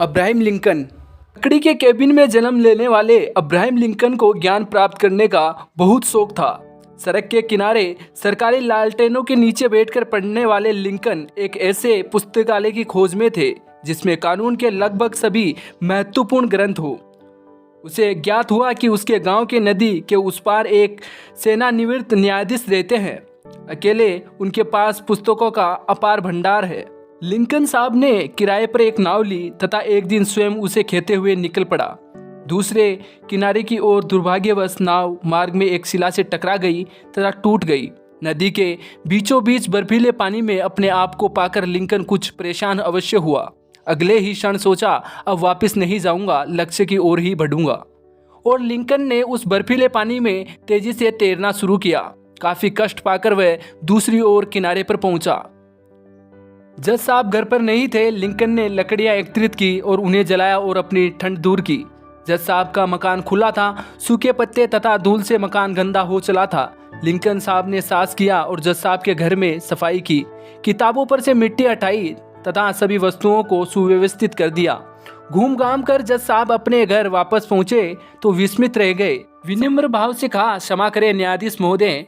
Abraham Lincoln. लकड़ी के cabin में जन्म लेने वाले अब्राहम लिंकन को ज्ञान प्राप्त करने का बहुत शौक था। सड़क के किनारे सरकारी लालटेनों के नीचे बैठकर पढ़ने वाले लिंकन एक ऐसे पुस्तकालय की खोज में थे जिसमें कानून के लगभग सभी महत्वपूर्ण ग्रंथ हो। उसे ज्ञात हुआ कि उसके गांव के नदी के उस पार एक सेवानिवृत्त न्यायाधीश रहते हैं। अकेले उनके पास पुस्तकों का अपार भंडार है। लिंकन साहब ने किराए पर एक नाव ली तथा एक दिन स्वयं उसे खेते हुए निकल पड़ा। दूसरे किनारे की ओर दुर्भाग्यवश नाव मार्ग में एक शिला से टकरा गई तथा टूट गई। नदी के बीचों बीच बर्फीले पानी में अपने आप को पाकर लिंकन कुछ परेशान अवश्य हुआ। अगले ही क्षण सोचा, अब वापस नहीं जाऊंगा, लक्ष्य की ओर ही बढ़ूंगा। और लिंकन ने उस बर्फीले पानी में तेजी से तैरना शुरू किया। काफी कष्ट पाकर वह दूसरी ओर किनारे पर पहुंचा। जज साहब घर पर नहीं थे। लिंकन ने लकड़ियां एकत्रित की और उन्हें जलाया और अपनी ठंड दूर की। जज साहब का मकान खुला था। सूखे पत्ते तथा धूल से मकान गंदा हो चला था। लिंकन साहब ने सांस किया और जज साहब के घर में सफाई की, किताबों पर से मिट्टी हटाई तथा सभी वस्तुओं को सुव्यवस्थित कर दिया। घूम घाम कर जज साहब अपने घर वापस पहुंचे तो विस्मित रह गए। विनम्र भाव से कहा, क्षमा करें न्यायाधीश महोदय,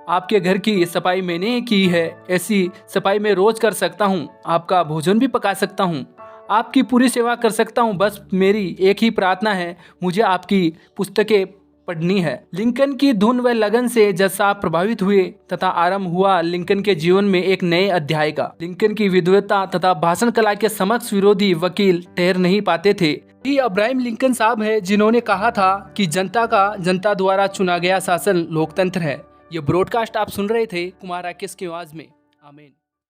आपके घर की सफाई मैंने की है। ऐसी सफाई मैं रोज कर सकता हूँ। आपका भोजन भी पका सकता हूँ, आपकी पूरी सेवा कर सकता हूँ। बस मेरी एक ही प्रार्थना है, मुझे आपकी पुस्तकें पढ़नी है। लिंकन की धुन व लगन से जज साहब प्रभावित हुए तथा आरंभ हुआ लिंकन के जीवन में एक नए अध्याय का। लिंकन की विद्वता तथा भाषण कला के समक्ष विरोधी वकील ठहर नहीं पाते थे। ये अब्राहम लिंकन साहब है जिन्होंने कहा था कि जनता द्वारा चुना गया शासन लोकतंत्र है। ये ब्रॉडकास्ट आप सुन रहे थे कुमार राकेश की आवाज में। आमीन।